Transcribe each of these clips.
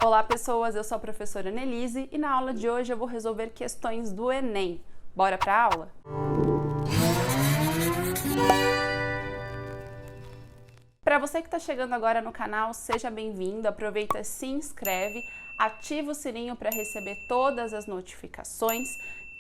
Olá pessoas, eu sou a professora Nelise e na aula de hoje eu vou resolver questões do Enem. Bora pra aula? Para você que está chegando agora no canal, seja bem-vindo, aproveita, se inscreve, ativa o sininho para receber todas as notificações.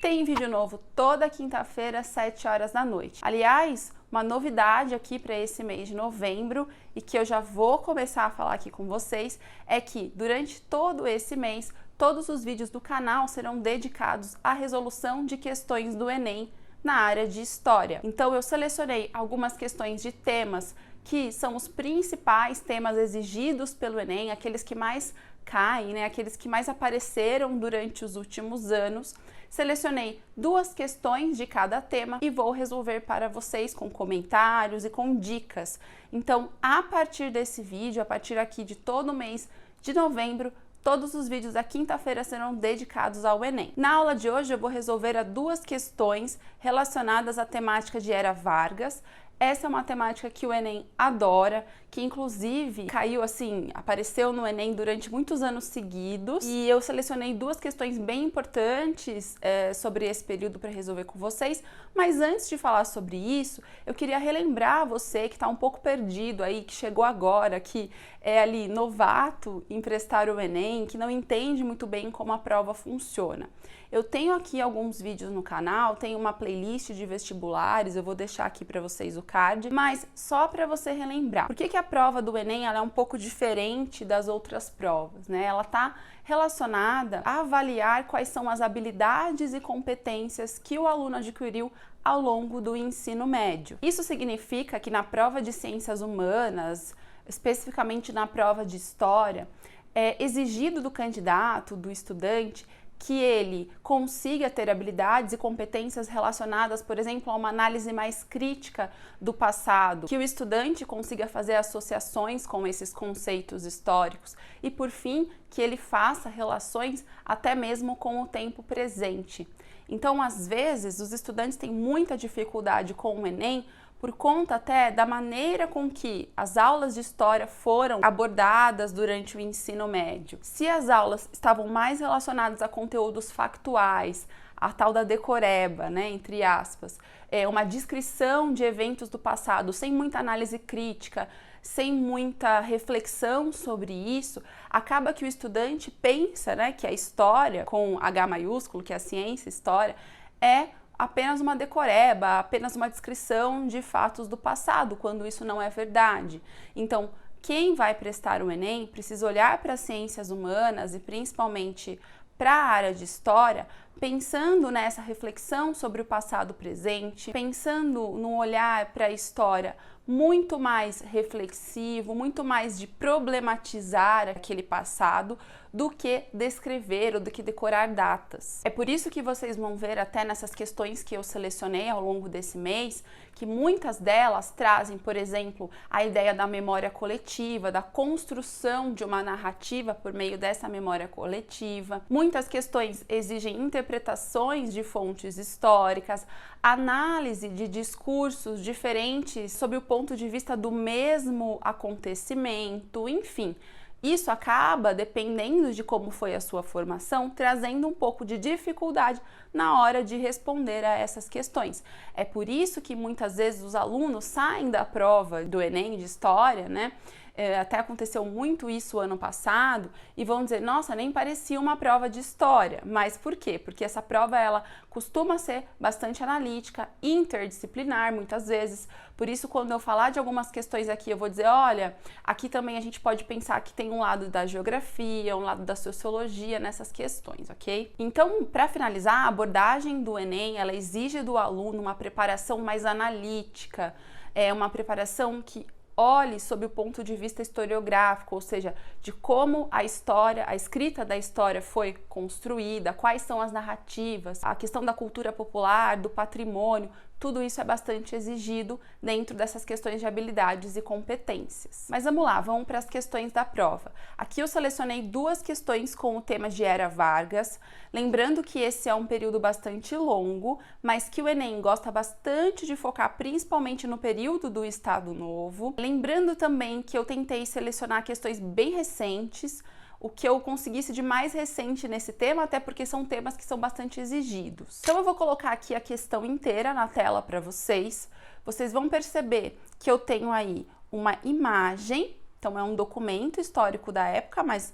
Tem vídeo novo toda quinta-feira, às 7 horas da noite. Aliás, uma novidade aqui para esse mês de novembro e que eu já vou começar a falar aqui com vocês é que durante todo esse mês, todos os vídeos do canal serão dedicados à resolução de questões do Enem na área de História. Então eu selecionei algumas questões de temas que são os principais temas exigidos pelo Enem, aqueles que mais caem, né, aqueles que mais apareceram durante os últimos anos. Selecionei 2 questões de cada tema e vou resolver para vocês com comentários e com dicas. Então, a partir desse vídeo, a partir aqui de todo mês de novembro, todos os vídeos da quinta-feira serão dedicados ao Enem. Na aula de hoje eu vou resolver 2 questões relacionadas à temática de Era Vargas. Essa é uma temática que o Enem adora, que inclusive caiu assim, apareceu no Enem durante muitos anos seguidos. E eu selecionei 2 questões bem importantes sobre esse período para resolver com vocês. Mas antes de falar sobre isso, eu queria relembrar você que está um pouco perdido aí, que chegou agora, que é ali novato em prestar o Enem, que não entende muito bem como a prova funciona. Eu tenho aqui alguns vídeos no canal, tenho uma playlist de vestibulares, eu vou deixar aqui para vocês o card, mas só para você relembrar. Por que a prova do Enem ela é um pouco diferente das outras provas, né? Ela está relacionada a avaliar quais são as habilidades e competências que o aluno adquiriu ao longo do ensino médio. Isso significa que na prova de ciências humanas, especificamente na prova de história, é exigido do candidato, do estudante, que ele consiga ter habilidades e competências relacionadas, por exemplo, a uma análise mais crítica do passado, que o estudante consiga fazer associações com esses conceitos históricos e, por fim, que ele faça relações até mesmo com o tempo presente. Então, às vezes, os estudantes têm muita dificuldade com o Enem por conta até da maneira com que as aulas de história foram abordadas durante o ensino médio. Se as aulas estavam mais relacionadas a conteúdos factuais, a tal da decoreba, né, entre aspas, uma descrição de eventos do passado sem muita análise crítica, sem muita reflexão sobre isso, acaba que o estudante pensa, né, que a história, com H maiúsculo, que é a ciência, história, é apenas uma decoreba, apenas uma descrição de fatos do passado, quando isso não é verdade. Então, quem vai prestar o Enem precisa olhar para as ciências humanas e principalmente para a área de história, pensando nessa reflexão sobre o passado presente, pensando num olhar para a história muito mais reflexivo, muito mais de problematizar aquele passado do que descrever ou do que decorar datas. É por isso que vocês vão ver até nessas questões que eu selecionei ao longo desse mês, que muitas delas trazem, por exemplo, a ideia da memória coletiva, da construção de uma narrativa por meio dessa memória coletiva. Muitas questões exigem interpretações de fontes históricas, análise de discursos diferentes sob o ponto de vista do mesmo acontecimento, enfim. Isso acaba, dependendo de como foi a sua formação, trazendo um pouco de dificuldade na hora de responder a essas questões. É por isso que muitas vezes os alunos saem da prova do Enem de História, né? Até aconteceu muito isso ano passado e vão dizer, nossa, nem parecia uma prova de história. Mas por quê? Porque essa prova ela costuma ser bastante analítica, interdisciplinar muitas vezes. Por isso, quando eu falar de algumas questões aqui, eu vou dizer, olha, aqui também a gente pode pensar que tem um lado da geografia, um lado da sociologia nessas questões, ok? Então, para finalizar, a abordagem do Enem, ela exige do aluno uma preparação mais analítica, uma preparação que olhe sob o ponto de vista historiográfico, ou seja, de como a história, a escrita da história foi construída, quais são as narrativas, a questão da cultura popular, do patrimônio, tudo isso é bastante exigido dentro dessas questões de habilidades e competências. Mas vamos lá, vamos para as questões da prova. Aqui eu selecionei 2 questões com o tema de Era Vargas, lembrando que esse é um período bastante longo, mas que o Enem gosta bastante de focar principalmente no período do Estado Novo. Lembrando também que eu tentei selecionar questões bem recentes, o que eu conseguisse de mais recente nesse tema, até porque são temas que são bastante exigidos. Então eu vou colocar aqui a questão inteira na tela para vocês. Vocês vão perceber que eu tenho aí uma imagem, então é um documento histórico da época, mas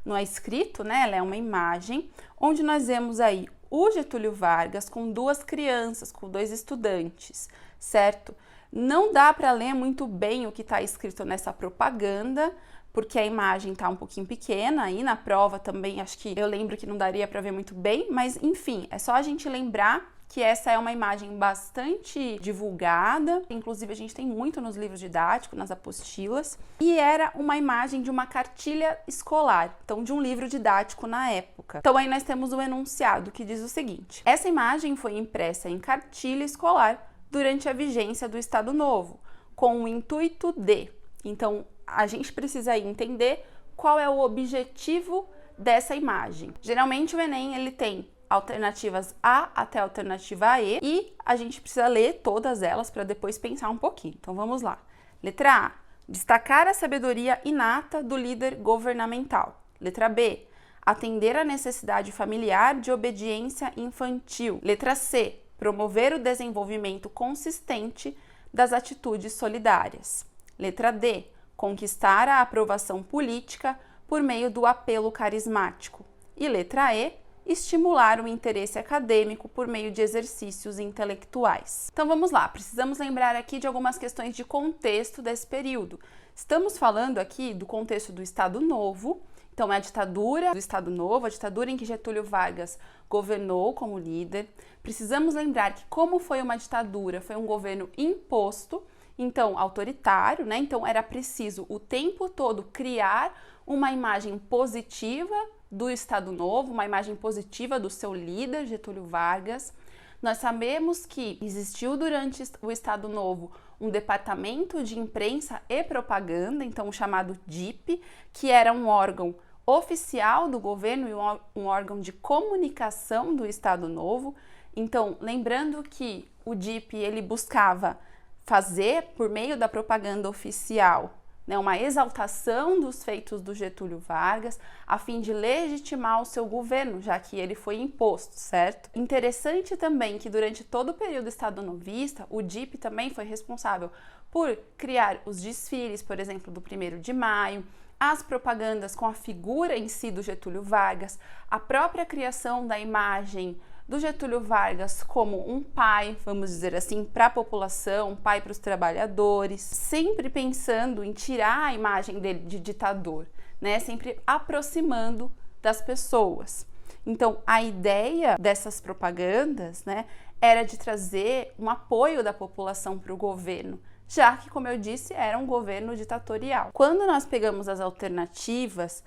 não é escrito, né? Ela é uma imagem, onde nós vemos aí o Getúlio Vargas com duas crianças, com dois estudantes, certo? Não dá para ler muito bem o que está escrito nessa propaganda, porque a imagem está um pouquinho pequena, aí na prova também acho que eu lembro que não daria para ver muito bem, mas enfim, é só a gente lembrar que essa é uma imagem bastante divulgada, inclusive a gente tem muito nos livros didáticos, nas apostilas, e era uma imagem de uma cartilha escolar, então de um livro didático na época. Então aí nós temos o enunciado que diz o seguinte: essa imagem foi impressa em cartilha escolar durante a vigência do Estado Novo, com o intuito de... Então a gente precisa aí entender qual é o objetivo dessa imagem. Geralmente o Enem ele tem alternativas A até a alternativa E e a gente precisa ler todas elas para depois pensar um pouquinho. Então vamos lá. Letra A, destacar a sabedoria inata do líder governamental. Letra B, atender à necessidade familiar de obediência infantil. Letra C, promover o desenvolvimento consistente das atitudes solidárias. Letra D, conquistar a aprovação política por meio do apelo carismático. E letra E, estimular o interesse acadêmico por meio de exercícios intelectuais. Então vamos lá, precisamos lembrar aqui de algumas questões de contexto desse período. Estamos falando aqui do contexto do Estado Novo, então é a ditadura do Estado Novo, a ditadura em que Getúlio Vargas governou como líder. Precisamos lembrar que como foi uma ditadura, foi um governo imposto, então autoritário, né? Então era preciso o tempo todo criar uma imagem positiva do Estado Novo, uma imagem positiva do seu líder, Getúlio Vargas. Nós sabemos que existiu durante o Estado Novo um departamento de imprensa e propaganda, então o chamado DIP, que era um órgão oficial do governo e um órgão de comunicação do Estado Novo. Então, lembrando que o DIP ele buscava fazer, por meio da propaganda oficial, né, uma exaltação dos feitos do Getúlio Vargas, a fim de legitimar o seu governo, já que ele foi imposto, certo? Interessante também que durante todo o período estado-novista, o DIP também foi responsável por criar os desfiles, por exemplo, do 1º de maio, as propagandas com a figura em si do Getúlio Vargas, a própria criação da imagem do Getúlio Vargas como um pai, vamos dizer assim, para a população, um pai para os trabalhadores, sempre pensando em tirar a imagem dele de ditador, né? Sempre aproximando das pessoas. Então, a ideia dessas propagandas, né, era de trazer um apoio da população para o governo, já que, como eu disse, era um governo ditatorial. Quando nós pegamos as alternativas,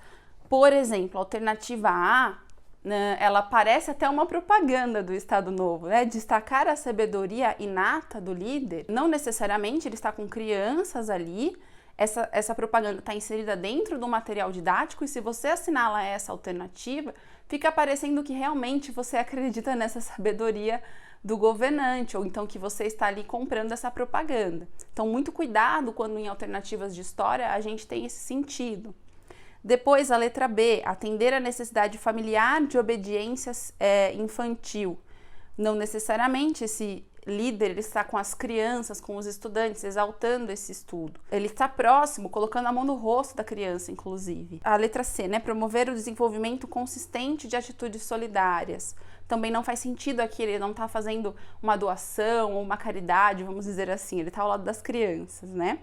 por exemplo, a alternativa A, ela parece até uma propaganda do Estado Novo, né? Destacar a sabedoria inata do líder. Não necessariamente ele está com crianças ali, essa propaganda está inserida dentro do material didático, e se você assinala essa alternativa, fica parecendo que realmente você acredita nessa sabedoria do governante, ou então que você está ali comprando essa propaganda. Então, muito cuidado quando em alternativas de história a gente tem esse sentido. Depois, a letra B, atender à necessidade familiar de obediência infantil. Não necessariamente esse líder ele está com as crianças, com os estudantes, exaltando esse estudo. Ele está próximo, colocando a mão no rosto da criança, inclusive. A letra C, né, promover o desenvolvimento consistente de atitudes solidárias. Também não faz sentido aqui, ele não está fazendo uma doação ou uma caridade, vamos dizer assim, ele está ao lado das crianças, né?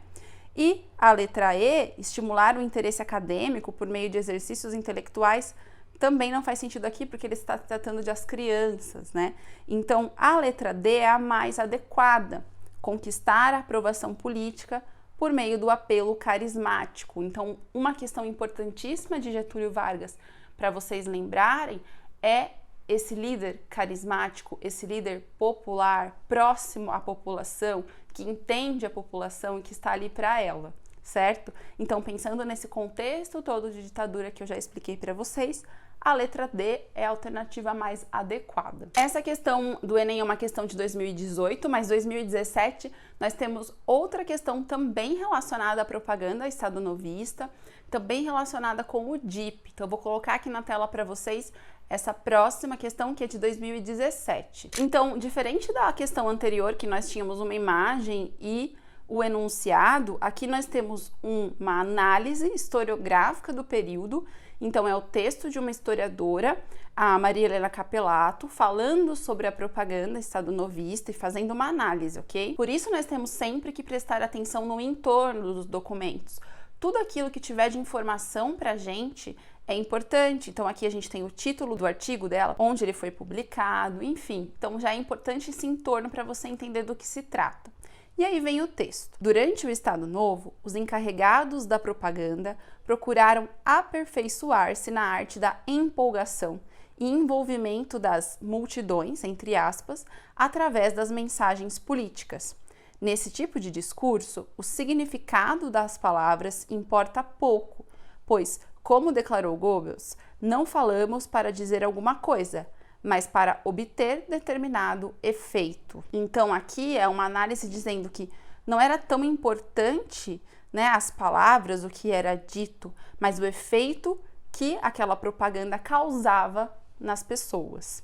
E a letra E, estimular o interesse acadêmico por meio de exercícios intelectuais, também não faz sentido aqui, porque ele está tratando de as crianças, né? Então, a letra D é a mais adequada, conquistar a aprovação política por meio do apelo carismático. Então, uma questão importantíssima de Getúlio Vargas, para vocês lembrarem, é esse líder carismático, esse líder popular, próximo à população, que entende a população e que está ali para ela, certo? Então, pensando nesse contexto todo de ditadura que eu já expliquei para vocês, a letra D é a alternativa mais adequada. Essa questão do Enem é uma questão de 2018, mas 2017 nós temos outra questão também relacionada à propaganda estadunidense, também relacionada com o DIP. Então, eu vou colocar aqui na tela para vocês essa próxima questão, que é de 2017. Então, diferente da questão anterior, que nós tínhamos uma imagem e o enunciado, aqui nós temos uma análise historiográfica do período. Então, é o texto de uma historiadora, a Maria Helena Capelato, falando sobre a propaganda estadunidense e fazendo uma análise, ok? Por isso, nós temos sempre que prestar atenção no entorno dos documentos. Tudo aquilo que tiver de informação para a gente é importante. Então, aqui a gente tem o título do artigo dela, onde ele foi publicado, enfim. Então, já é importante esse entorno para você entender do que se trata. E aí vem o texto. Durante o Estado Novo, os encarregados da propaganda procuraram aperfeiçoar-se na arte da empolgação e envolvimento das multidões, entre aspas, através das mensagens políticas. Nesse tipo de discurso, o significado das palavras importa pouco, pois, como declarou Goebbels, não falamos para dizer alguma coisa, mas para obter determinado efeito. Então, aqui é uma análise dizendo que não era tão importante, né, as palavras, o que era dito, mas o efeito que aquela propaganda causava nas pessoas.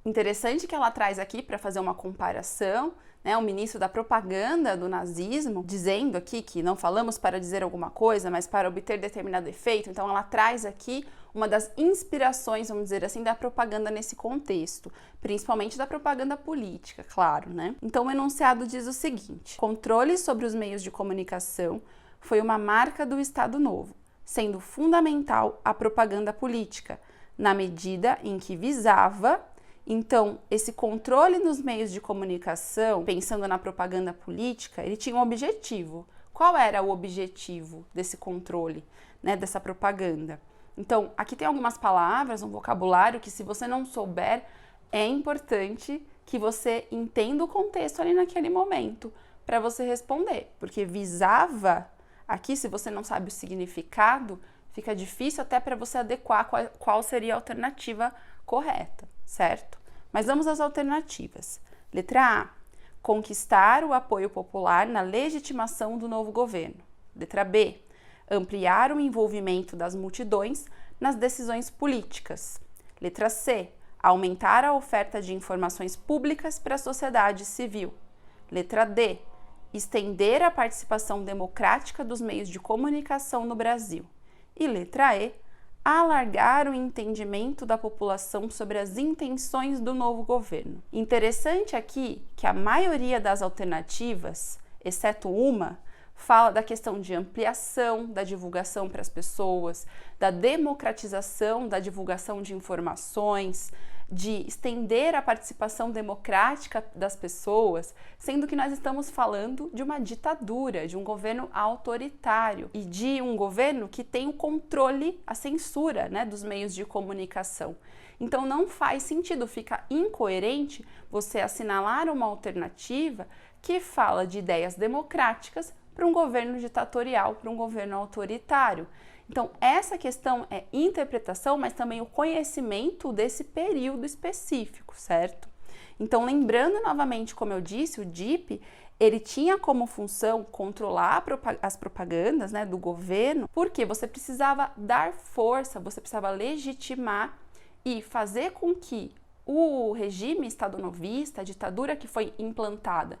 Interessante que ela traz aqui para fazer uma comparação, né, o ministro da propaganda do nazismo, dizendo aqui que não falamos para dizer alguma coisa, mas para obter determinado efeito. Então, ela traz aqui uma das inspirações, vamos dizer assim, da propaganda nesse contexto, principalmente da propaganda política, claro, né? Então, o enunciado diz o seguinte: controle sobre os meios de comunicação foi uma marca do Estado Novo, sendo fundamental a propaganda política, na medida em que visava. Então, esse controle nos meios de comunicação, pensando na propaganda política, ele tinha um objetivo. Qual era o objetivo desse controle, né, dessa propaganda? Então, aqui tem algumas palavras, um vocabulário que, se você não souber, é importante que você entenda o contexto ali naquele momento para você responder, porque visava, aqui, se você não sabe o significado, fica difícil até para você adequar qual seria a alternativa correta, certo? Mas vamos às alternativas. Letra A, conquistar o apoio popular na legitimação do novo governo. Letra B, ampliar o envolvimento das multidões nas decisões políticas. Letra C, aumentar a oferta de informações públicas para a sociedade civil. Letra D, estender a participação democrática dos meios de comunicação no Brasil. E letra E, alargar o entendimento da população sobre as intenções do novo governo. Interessante aqui que a maioria das alternativas, exceto uma, fala da questão de ampliação da divulgação para as pessoas, da democratização da divulgação de informações, de estender a participação democrática das pessoas, sendo que nós estamos falando de uma ditadura, de um governo autoritário e de um governo que tem o controle, a censura, né, dos meios de comunicação. Então não faz sentido, fica incoerente você assinalar uma alternativa que fala de ideias democráticas para um governo ditatorial, para um governo autoritário. Então, essa questão é interpretação, mas também o conhecimento desse período específico, certo? Então, lembrando novamente, como eu disse, o DIP, ele tinha como função controlar as propagandas, né, do governo, porque você precisava dar força, você precisava legitimar e fazer com que o regime estadonovista, a ditadura que foi implantada,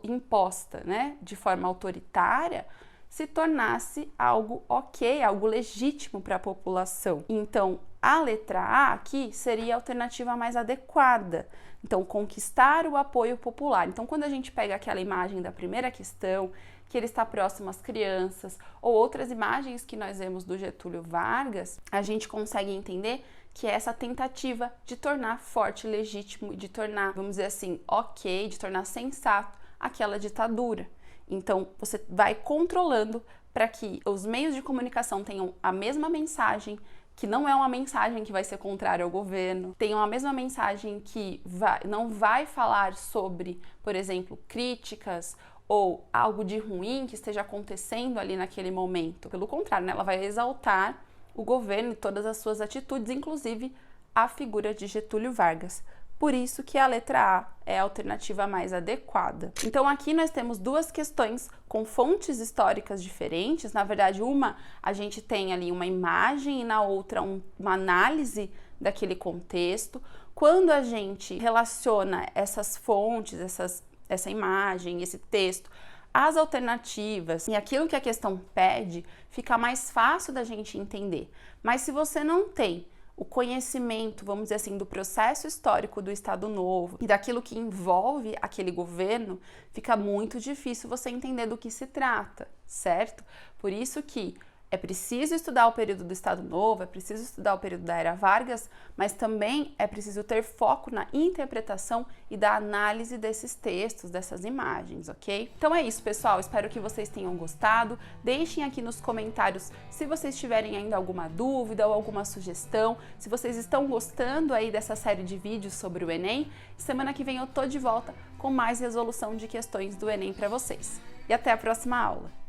imposta, né, de forma autoritária, se tornasse algo ok, algo legítimo para a população. Então, a letra A aqui seria a alternativa mais adequada. Então, conquistar o apoio popular. Então, quando a gente pega aquela imagem da primeira questão, que ele está próximo às crianças, ou outras imagens que nós vemos do Getúlio Vargas, a gente consegue entender que é essa tentativa de tornar forte, legítimo, de tornar, vamos dizer assim, ok, de tornar sensato aquela ditadura. Então, você vai controlando para que os meios de comunicação tenham a mesma mensagem, que não é uma mensagem que vai ser contrária ao governo, tenham a mesma mensagem que não vai falar sobre, por exemplo, críticas ou algo de ruim que esteja acontecendo ali naquele momento. Pelo contrário, né? Ela vai exaltar o governo e todas as suas atitudes, inclusive a figura de Getúlio Vargas. Por isso que a letra A é a alternativa mais adequada. Então aqui nós temos duas questões com fontes históricas diferentes. Na verdade, uma a gente tem ali uma imagem e na outra uma análise daquele contexto. Quando a gente relaciona essas fontes, essa imagem, esse texto, as alternativas e aquilo que a questão pede, fica mais fácil da gente entender. Mas se você não tem o conhecimento, vamos dizer assim, do processo histórico do Estado Novo e daquilo que envolve aquele governo, fica muito difícil você entender do que se trata, certo? Por isso que é preciso estudar o período do Estado Novo, é preciso estudar o período da Era Vargas, mas também é preciso ter foco na interpretação e da análise desses textos, dessas imagens, ok? Então é isso, pessoal. Espero que vocês tenham gostado. Deixem aqui nos comentários se vocês tiverem ainda alguma dúvida ou alguma sugestão, se vocês estão gostando aí dessa série de vídeos sobre o Enem. Semana que vem eu tô de volta com mais resolução de questões do Enem para vocês. E até a próxima aula!